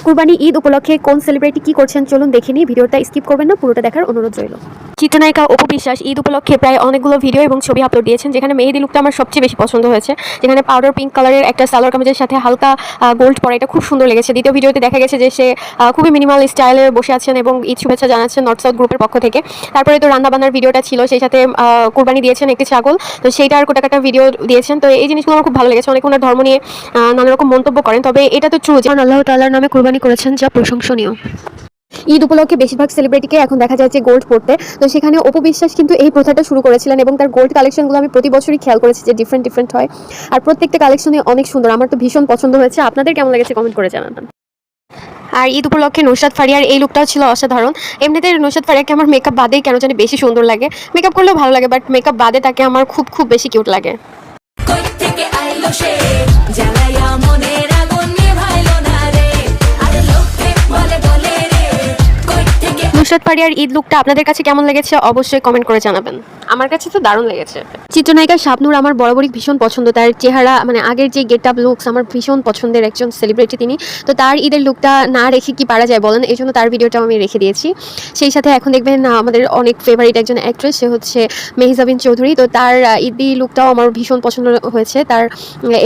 কুরবানি ঈদ উপলক্ষে কোন সেলিব্রিটি কি করছেন চলুন দেখে নিই। ভিডিওটা স্কিপ করবেন না, পুরোটা দেখার অনুরোধ রইল। চিত্রনায়িকা অপু বিশ্বাস ঈদ উপলক্ষে প্রায় অনেকগুলো ভিডিও এবং ছবি আপলোড দিয়েছেন, যেখানে মেহেদি লুকটা আমার সবচেয়ে বেশি পছন্দ হয়েছে। যেখানে পাউডার পিঙ্ক কালারের একটা সালোয়ার কামিজের সাথে হালকা গোল্ড পরা, এটা খুব সুন্দর লেগেছে। দ্বিতীয় ভিডিওতে দেখা গেছে যে সে খুবই মিনিমাল স্টাইলে বসে আছেন এবং ঈদ শুভেচ্ছা জানাচ্ছেন নর্থ সাউথ গ্রুপের পক্ষ থেকে। তারপরে তো রান্নাবান্নার ভিডিওটা ছিল, সেই সাথে কুরবানি দিয়েছেন একটি ছাগল, তো সেইটার কোটাকাটা ভিডিও দিয়েছেন। তো এই জিনিসগুলো আমার খুব ভালো লেগেছে। অনেকে ওনার ধর্ম নিয়ে নানা রকম মন্তব্য করেন, তবে এটা তো ট্রু যে আল্লাহ তাআলার নামে কুরবানি করেছেন, যা প্রশংসনীয়। ঈদ উপলক্ষে বেশিরভাগ সেলিব্রিটিকে এখন দেখা যায় যে গোল্ড পরতে, তো সেখানে অপু বিশ্বাস কিন্তু এই প্রথাটা শুরু করেছিলেন এবং তার গোল্ড কালেকশনগুলো আমি প্রতি বছরই খেয়াল করেছি যে ডিফারেন্ট হয়, আর প্রত্যেকটা কালেকশনে অনেক সুন্দর। আমার তো ভীষণ পছন্দ হয়েছে। আপনাদের কেমন লেগেছে কমেন্ট করে জানাবেন। আর ঈদ উপলক্ষে নুসরাত ফারিয়ার এই লুকটাও ছিল অসাধারণ। এমনিতে নুসরাত ফারিয়াকে আমার মেকআপ বাদেই কেন জানি বেশি সুন্দর লাগে। মেকআপ করলেও ভালো লাগে, বাট মেকআপ বাদে তাকে আমার খুব বেশি কিউট লাগে। নুসরাত ফারিয়ার ঈদ লুকটা আপনাদের কাছে কেমন লেগেছে অবশ্যই কমেন্ট করে জানাবেন। আমার কাছে তো দারুণ লেগেছে। চিত্রনায়িকা শাবনূর আমার বরাবরই ভীষণ পছন্দ। তার চেহারা মানে আগের যে গেট আপ লুকস আমার ভীষণ পছন্দের একজন সেলিব্রিটি তিনি। তো তার ঈদের লুকটা না রেখে কি পারা যায় বলেন, এই জন্য তার ভিডিওটাও আমি রেখে দিয়েছি। সেই সাথে এখন দেখবেন আমাদের অনেক ফেভারিট একজন অ্যাক্ট্রেস, সে হচ্ছে মেহজাবিন চৌধুরী। তো তার ঈদি লুকটাও আমার ভীষণ পছন্দ হয়েছে। তার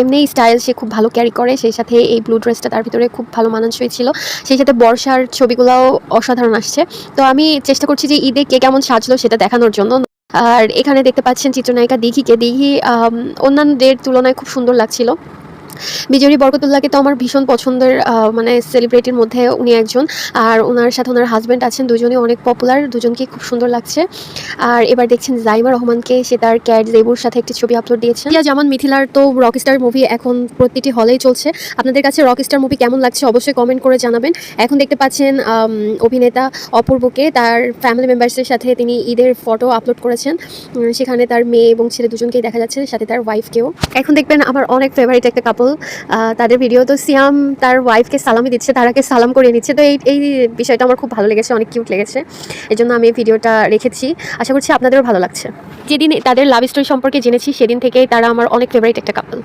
এমনি স্টাইল সে খুব ভালো ক্যারি করে, সেই সাথে এই ব্লু ড্রেসটা তার ভিতরে খুব ভালো মানানসই ছিল। সেই সাথে বর্ষার ছবিগুলোও অসাধারণ আসছে। তো আমি চেষ্টা করছি যে ঈদে কে কেমন সাজলো সেটা দেখানোর জন্য। আর এখানে দেখতে পাচ্ছেন চিত্রনায়িকা দিঘি অন্যান্যদের তুলনায় খুব সুন্দর লাগছিল। বিজয়ী বরকতুল্লাহকে তো আমার ভীষণ পছন্দের মানে সেলিব্রিটির মধ্যে উনি একজন, আর ওনার সাথে ওনার হাজব্যান্ড আছেন, দুজনই অনেক পপুলার, দুজনকে খুব সুন্দর লাগছে। আর এবার দেখছেন জাইমা রহমানকে, সে তার ক্যাট জেবুর সাথে একটি ছবি আপলোড দিয়েছেন। যেমন মিথিলার তো রকস্টার মুভি এখন প্রতিটি হলেই চলছে। আপনাদের কাছে রকস্টার মুভি কেমন লাগছে অবশ্যই কমেন্ট করে জানাবেন। এখন দেখতে পাচ্ছেন অভিনেতা অপূর্বকে তার ফ্যামিলি মেম্বার্সের সাথে তিনি ঈদের ফটো আপলোড করেছেন। সেখানে তার মেয়ে এবং ছেলে দুজনকেই দেখা যাচ্ছে, সাথে তার ওয়াইফকেও। এখন দেখবেন আমার অনেক ফেভারিট একটা কাপল, তাদের ভিডিও। তো সিয়াম তার ওয়াইফকে সালামি দিচ্ছে, তারাকে সালাম করে নিচ্ছে। তো এই বিষয়টা আমার খুব ভালো লেগেছে, অনেক কিউট লেগেছে, এই জন্য আমি এই ভিডিওটা রেখেছি। আশা করছি আপনাদেরও ভালো লাগছে। যেদিন তাদের লাভ স্টোরি সম্পর্কে জেনেছি সেদিন থেকেই তারা আমার অনেক ফেভারিট একটা কাপল।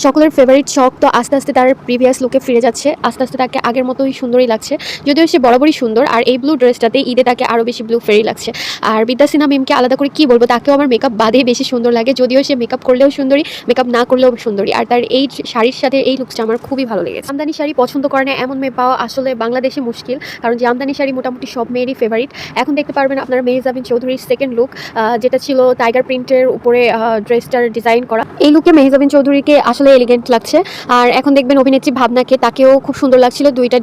সকলের ফেভারিট শখ তো আস্তে আস্তে তার প্রিভিয়াস লুকে ফিরে যাচ্ছে, আস্তে আস্তে তাকে আগের মতোই সুন্দরই লাগছে, যদিও সে বরাবরই সুন্দর। আর এই ব্লু ড্রেসটাতে ঈদে তাকে আরও বেশি ব্লু ফেরি লাগছে। আর বিদ্যা সিনহা মিমকে আলাদা করে কি বলবো, তাকেও আমার মেকআপ বাদেই বেশি সুন্দর লাগে, যদিও সে মেকআপ করলেও সুন্দরী, মেকআপ না করলেও সুন্দরী। আর তার এই শাড়ির সাথে এই লুকসটা আমার খুবই ভালো লেগেছে। জামদানি শাড়ি পছন্দ করে না এমন মেয়ে পাওয়া আসলে বাংলাদেশে মুশকিল, কারণ জামদানি শাড়ি মোটামুটি সব মেয়েরই ফেভারিট। এখন দেখতে পারবেন আপনারা মেহজাবিন চৌধুরীর সেকেন্ড লুক, যেটা ছিল টাইগার প্রিন্টের উপরে ড্রেসটার ডিজাইন করা। এই লুকে মেহজাবিন চৌধুরীকে আসলে এলিগেন্ট লাগছে। আর এখন দেখবেন অভিনেত্রী ভাবনাকে, তাকেও খুব সুন্দর লাগছিল। দুইটা